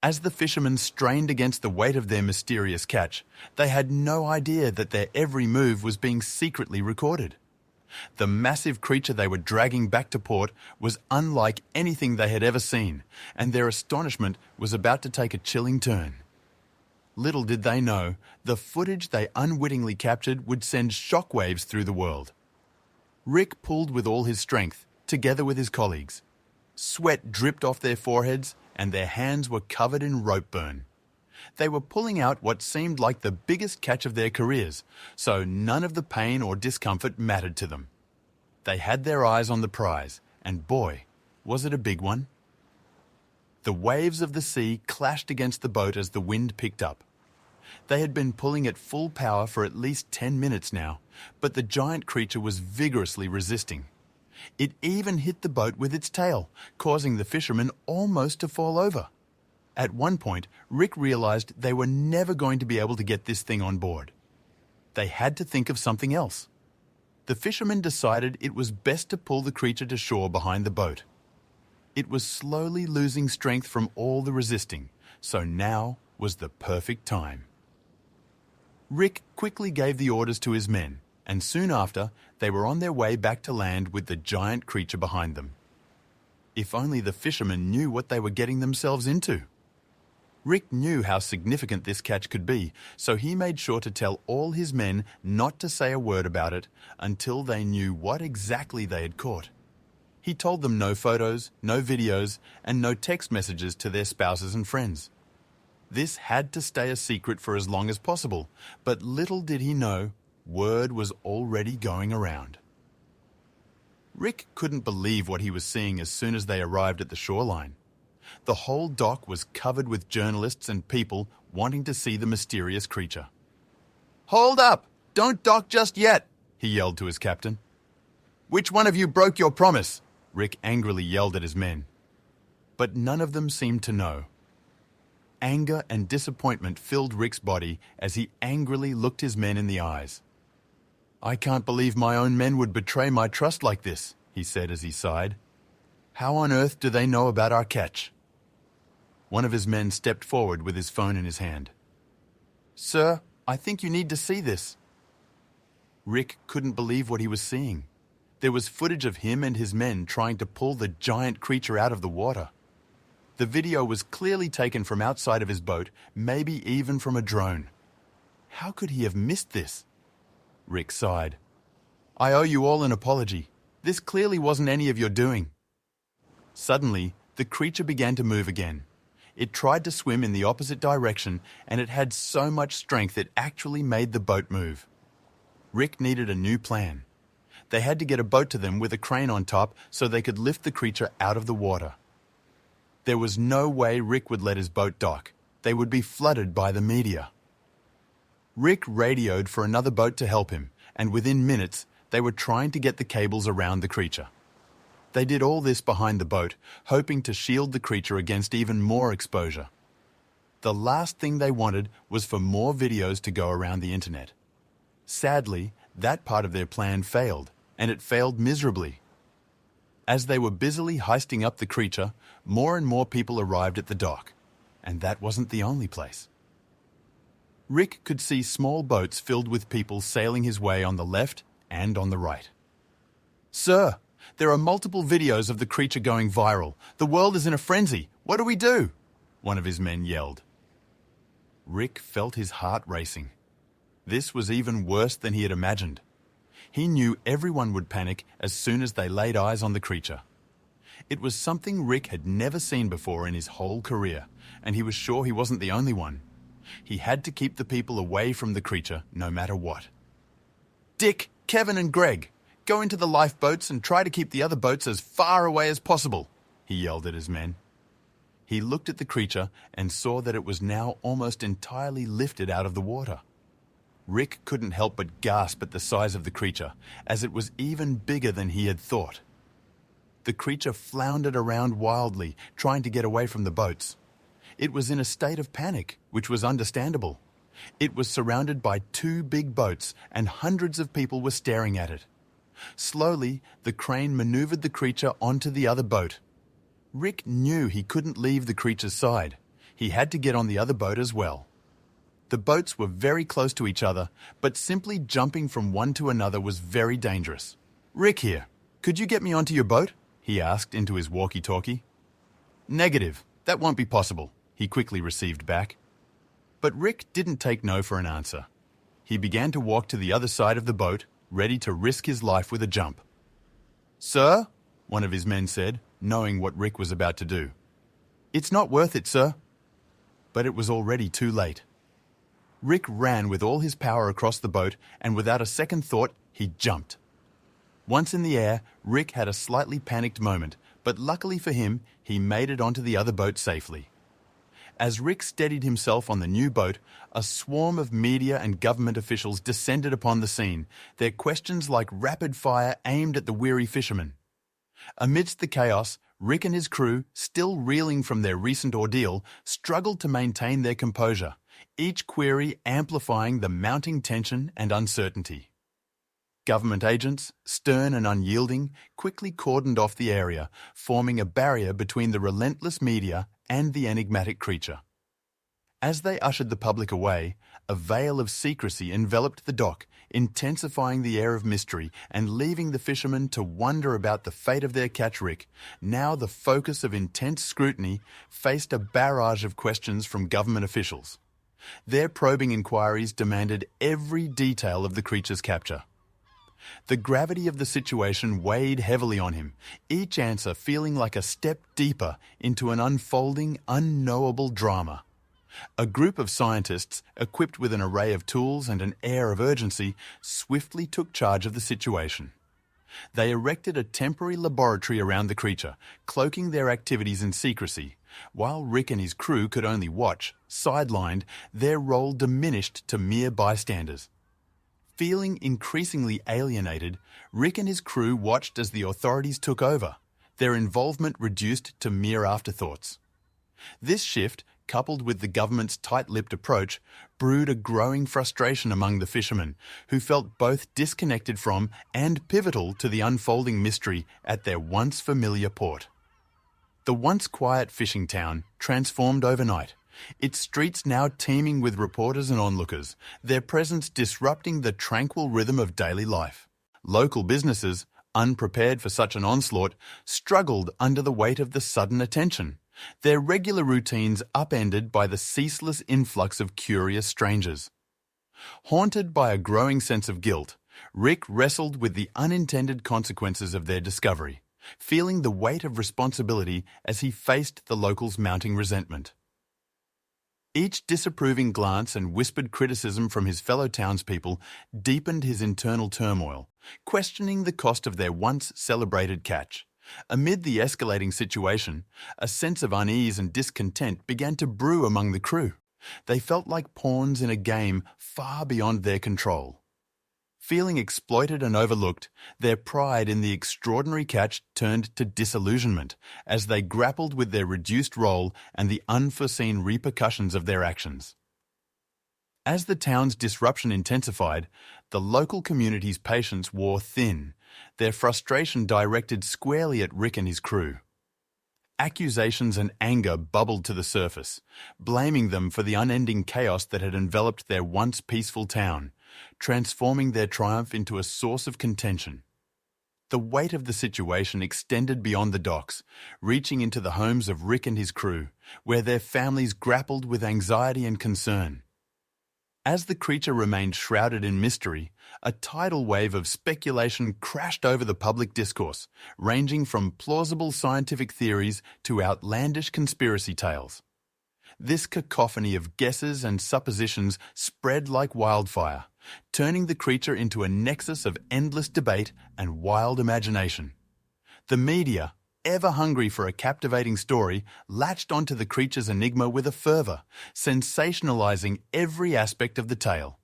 As the fishermen strained against the weight of their mysterious catch, they had no idea that their every move was being secretly recorded. The massive creature they were dragging back to port was unlike anything they had ever seen, and their astonishment was about to take a chilling turn. Little did they know, the footage they unwittingly captured would send shockwaves through the world. Rick pulled with all his strength, together with his colleagues. Sweat dripped off their foreheads, and their hands were covered in rope burn. They were pulling out what seemed like the biggest catch of their careers, so none of the pain or discomfort mattered to them. They had their eyes on the prize, and boy, was it a big one. The waves of the sea clashed against the boat as the wind picked up. They had been pulling at full power for at least 10 minutes now, but the giant creature was vigorously resisting. It even hit the boat with its tail, causing the fishermen almost to fall over. At one point, Rick realized they were never going to be able to get this thing on board. They had to think of something else. The fishermen decided it was best to pull the creature to shore behind the boat. It was slowly losing strength from all the resisting, so now was the perfect time. Rick quickly gave the orders to his men, and soon after, they were on their way back to land with the giant creature behind them. If only the fishermen knew what they were getting themselves into. Rick knew how significant this catch could be, so he made sure to tell all his men not to say a word about it until they knew what exactly they had caught. He told them no photos, no videos, and no text messages to their spouses and friends. This had to stay a secret for as long as possible, but little did he know, word was already going around. Rick couldn't believe what he was seeing as soon as they arrived at the shoreline. The whole dock was covered with journalists and people wanting to see the mysterious creature. "Hold up! Don't dock just yet!" he yelled to his captain. "Which one of you broke your promise?" Rick angrily yelled at his men. But none of them seemed to know. Anger and disappointment filled Rick's body as he angrily looked his men in the eyes. "I can't believe my own men would betray my trust like this," he said as he sighed. "How on earth do they know about our catch?" One of his men stepped forward with his phone in his hand. "Sir, I think you need to see this." Rick couldn't believe what he was seeing. There was footage of him and his men trying to pull the giant creature out of the water. The video was clearly taken from outside of his boat, maybe even from a drone. How could he have missed this? Rick sighed. "I owe you all an apology. This clearly wasn't any of your doing." Suddenly, the creature began to move again. It tried to swim in the opposite direction, and it had so much strength it actually made the boat move. Rick needed a new plan. They had to get a boat to them with a crane on top so they could lift the creature out of the water. There was no way Rick would let his boat dock. They would be flooded by the media. Rick radioed for another boat to help him, and within minutes, they were trying to get the cables around the creature. They did all this behind the boat, hoping to shield the creature against even more exposure. The last thing they wanted was for more videos to go around the internet. Sadly, that part of their plan failed, and it failed miserably. As they were busily heisting up the creature, more and more people arrived at the dock, and that wasn't the only place. Rick could see small boats filled with people sailing his way on the left and on the right. "Sir, there are multiple videos of the creature going viral. The world is in a frenzy. What do we do?" one of his men yelled. Rick felt his heart racing. This was even worse than he had imagined. He knew everyone would panic as soon as they laid eyes on the creature. It was something Rick had never seen before in his whole career, and he was sure he wasn't the only one. He had to keep the people away from the creature no matter what. "Dick, Kevin and Greg, go into the lifeboats and try to keep the other boats as far away as possible," he yelled at his men. He looked at the creature and saw that it was now almost entirely lifted out of the water. Rick couldn't help but gasp at the size of the creature, as it was even bigger than he had thought. The creature floundered around wildly, trying to get away from the boats. It was in a state of panic, which was understandable. It was surrounded by two big boats, and hundreds of people were staring at it. Slowly, the crane maneuvered the creature onto the other boat. Rick knew he couldn't leave the creature's side. he had to get on the other boat as well. The boats were very close to each other, but simply jumping from one to another was very dangerous. "Rick here. Could you get me onto your boat?" he asked into his walkie-talkie. "Negative. That won't be possible," he quickly received back. But Rick didn't take no for an answer. He began to walk to the other side of the boat, ready to risk his life with a jump. "Sir?" one of his men said, knowing what Rick was about to do. "It's not worth it, sir." But it was already too late. Rick ran with all his power across the boat, and without a second thought, he jumped. Once in the air, Rick had a slightly panicked moment, but luckily for him, he made it onto the other boat safely. As Rick steadied himself on the new boat, a swarm of media and government officials descended upon the scene, their questions like rapid fire aimed at the weary fishermen. Amidst the chaos, Rick and his crew, still reeling from their recent ordeal, struggled to maintain their composure, each query amplifying the mounting tension and uncertainty. Government agents, stern and unyielding, quickly cordoned off the area, forming a barrier between the relentless media and the enigmatic creature. As they ushered the public away, a veil of secrecy enveloped the dock, intensifying the air of mystery and leaving the fishermen to wonder about the fate of their catch. Rick, now the focus of intense scrutiny, faced a barrage of questions from government officials. Their probing inquiries demanded every detail of the creature's capture. The gravity of the situation weighed heavily on him, each answer feeling like a step deeper into an unfolding, unknowable drama. A group of scientists, equipped with an array of tools and an air of urgency, swiftly took charge of the situation. They erected a temporary laboratory around the creature, cloaking their activities in secrecy. While Rick and his crew could only watch, sidelined, their role diminished to mere bystanders. Feeling increasingly alienated, Rick and his crew watched as the authorities took over, their involvement reduced to mere afterthoughts. This shift, coupled with the government's tight-lipped approach, brewed a growing frustration among the fishermen, who felt both disconnected from and pivotal to the unfolding mystery at their once familiar port. The once quiet fishing town transformed overnight, its streets now teeming with reporters and onlookers, their presence disrupting the tranquil rhythm of daily life. Local businesses, unprepared for such an onslaught, struggled under the weight of the sudden attention, their regular routines upended by the ceaseless influx of curious strangers. Haunted by a growing sense of guilt, Rick wrestled with the unintended consequences of their discovery, feeling the weight of responsibility as he faced the locals' mounting resentment. Each disapproving glance and whispered criticism from his fellow townspeople deepened his internal turmoil, questioning the cost of their once celebrated catch. Amid the escalating situation, a sense of unease and discontent began to brew among the crew. They felt like pawns in a game far beyond their control. Feeling exploited and overlooked, their pride in the extraordinary catch turned to disillusionment as they grappled with their reduced role and the unforeseen repercussions of their actions. As the town's disruption intensified, the local community's patience wore thin, their frustration directed squarely at Rick and his crew. Accusations and anger bubbled to the surface, blaming them for the unending chaos that had enveloped their once peaceful town, transforming their triumph into a source of contention. The weight of the situation extended beyond the docks, reaching into the homes of Rick and his crew, where their families grappled with anxiety and concern. As the creature remained shrouded in mystery, a tidal wave of speculation crashed over the public discourse, ranging from plausible scientific theories to outlandish conspiracy tales. This cacophony of guesses and suppositions spread like wildfire, turning the creature into a nexus of endless debate and wild imagination. The media, ever hungry for a captivating story, latched onto the creature's enigma with a fervour, sensationalizing every aspect of the tale.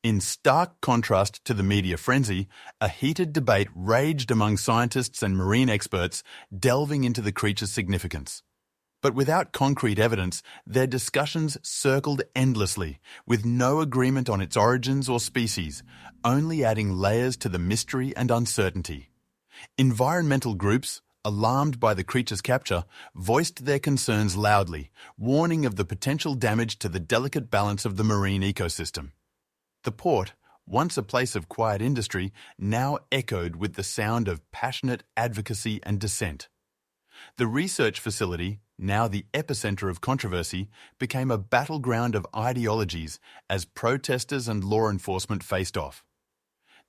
In stark contrast to the media frenzy, a heated debate raged among scientists and marine experts, delving into the creature's significance. But without concrete evidence, their discussions circled endlessly, with no agreement on its origins or species, only adding layers to the mystery and uncertainty. Environmental groups, alarmed by the creature's capture, voiced their concerns loudly, warning of the potential damage to the delicate balance of the marine ecosystem. The port, once a place of quiet industry, now echoed with the sound of passionate advocacy and dissent. The research facility, now the epicenter of controversy, became a battleground of ideologies as protesters and law enforcement faced off.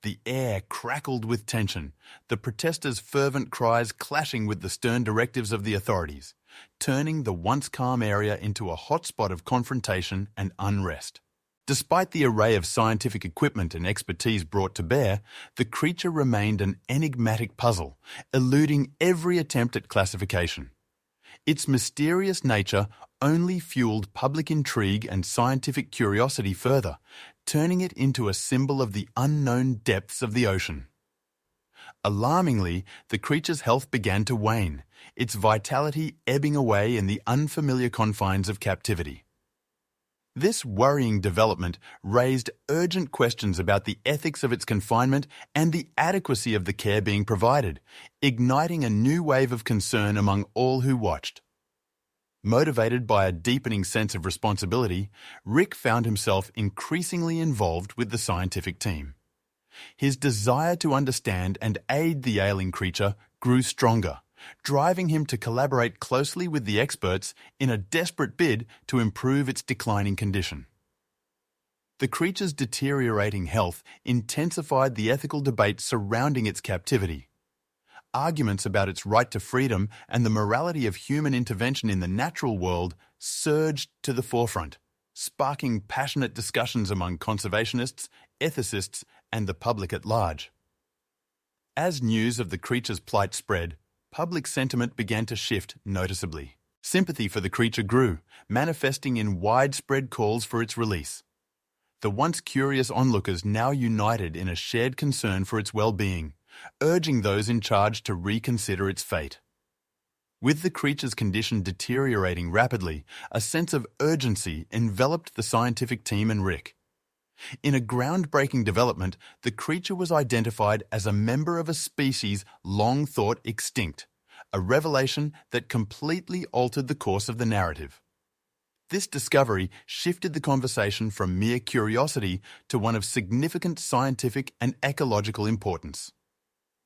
The air crackled with tension, the protesters' fervent cries clashing with the stern directives of the authorities, turning the once calm area into a hotspot of confrontation and unrest. Despite the array of scientific equipment and expertise brought to bear, the creature remained an enigmatic puzzle, eluding every attempt at classification. Its mysterious nature only fueled public intrigue and scientific curiosity further, turning it into a symbol of the unknown depths of the ocean. Alarmingly, the creature's health began to wane, its vitality ebbing away in the unfamiliar confines of captivity. This worrying development raised urgent questions about the ethics of its confinement and the adequacy of the care being provided, igniting a new wave of concern among all who watched. Motivated by a deepening sense of responsibility, Rick found himself increasingly involved with the scientific team. His desire to understand and aid the ailing creature grew stronger, driving him to collaborate closely with the experts in a desperate bid to improve its declining condition. The creature's deteriorating health intensified the ethical debate surrounding its captivity. Arguments about its right to freedom and the morality of human intervention in the natural world surged to the forefront, sparking passionate discussions among conservationists, ethicists, and the public at large. As news of the creature's plight spread, public sentiment began to shift noticeably. Sympathy for the creature grew, manifesting in widespread calls for its release. The once curious onlookers now united in a shared concern for its well-being, urging those in charge to reconsider its fate. With the creature's condition deteriorating rapidly, a sense of urgency enveloped the scientific team and Rick. In a groundbreaking development, the creature was identified as a member of a species long thought extinct, a revelation that completely altered the course of the narrative. This discovery shifted the conversation from mere curiosity to one of significant scientific and ecological importance.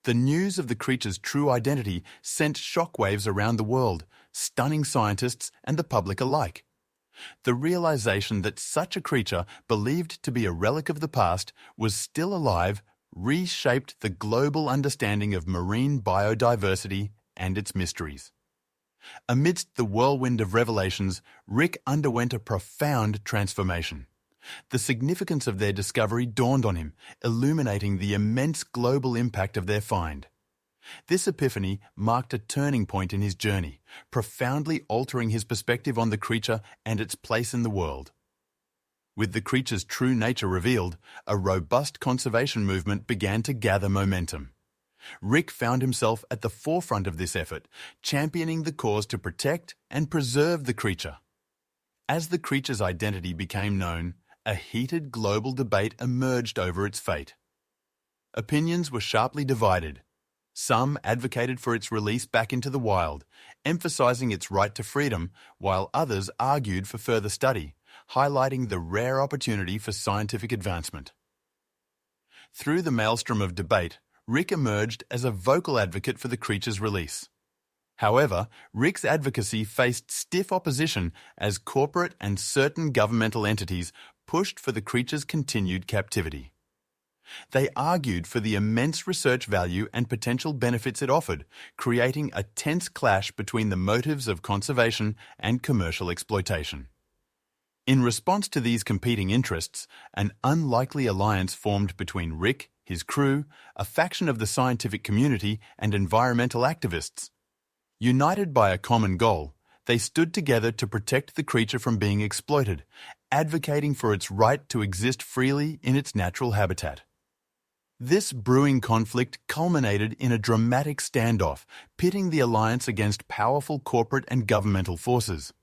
The news of the creature's true identity sent shockwaves around the world, stunning scientists and the public alike. The realization that such a creature, believed to be a relic of the past, was still alive, reshaped the global understanding of marine biodiversity and its mysteries. Amidst the whirlwind of revelations, Rick underwent a profound transformation. The significance of their discovery dawned on him, illuminating the immense global impact of their find. This epiphany marked a turning point in his journey, profoundly altering his perspective on the creature and its place in the world. With the creature's true nature revealed, a robust conservation movement began to gather momentum. Rick found himself at the forefront of this effort, championing the cause to protect and preserve the creature. As the creature's identity became known, a heated global debate emerged over its fate. Opinions were sharply divided. Some advocated for its release back into the wild, emphasizing its right to freedom, while others argued for further study, highlighting the rare opportunity for scientific advancement. Through the maelstrom of debate, Rick emerged as a vocal advocate for the creature's release. However, Rick's advocacy faced stiff opposition as corporate and certain governmental entities pushed for the creature's continued captivity. They argued for the immense research value and potential benefits it offered, creating a tense clash between the motives of conservation and commercial exploitation. In response to these competing interests, an unlikely alliance formed between Rick, his crew, a faction of the scientific community, and environmental activists. United by a common goal, they stood together to protect the creature from being exploited, advocating for its right to exist freely in its natural habitat. This brewing conflict culminated in a dramatic standoff, pitting the alliance against powerful corporate and governmental forces.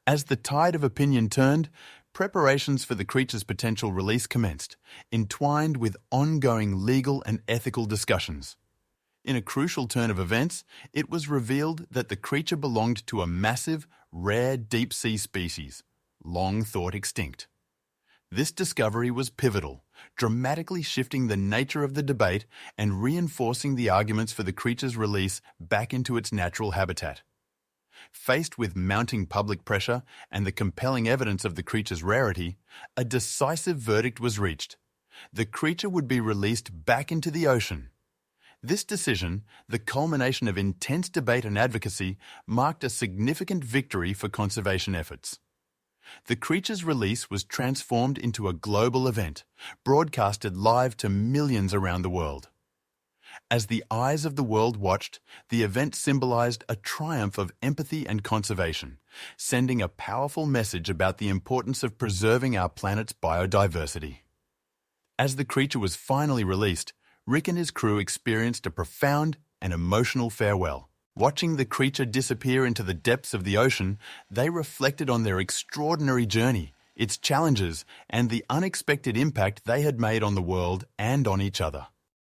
As the tide of opinion turned, preparations for the creature's potential release commenced, entwined with ongoing legal and ethical discussions. In a crucial turn of events, it was revealed that the creature belonged to a massive, rare deep-sea species, long thought extinct. This discovery was pivotal, dramatically shifting the nature of the debate and reinforcing the arguments for the creature's release back into its natural habitat. Faced with mounting public pressure and the compelling evidence of the creature's rarity, a decisive verdict was reached. The creature would be released back into the ocean. This decision, the culmination of intense debate and advocacy, marked a significant victory for conservation efforts. The creature's release was transformed into a global event, broadcasted live to millions around the world. As the eyes of the world watched, the event symbolized a triumph of empathy and conservation, sending a powerful message about the importance of preserving our planet's biodiversity. As the creature was finally released, Rick and his crew experienced a profound and emotional farewell. Watching the creature disappear into the depths of the ocean, they reflected on their extraordinary journey, its challenges, and the unexpected impact they had made on the world and on each other.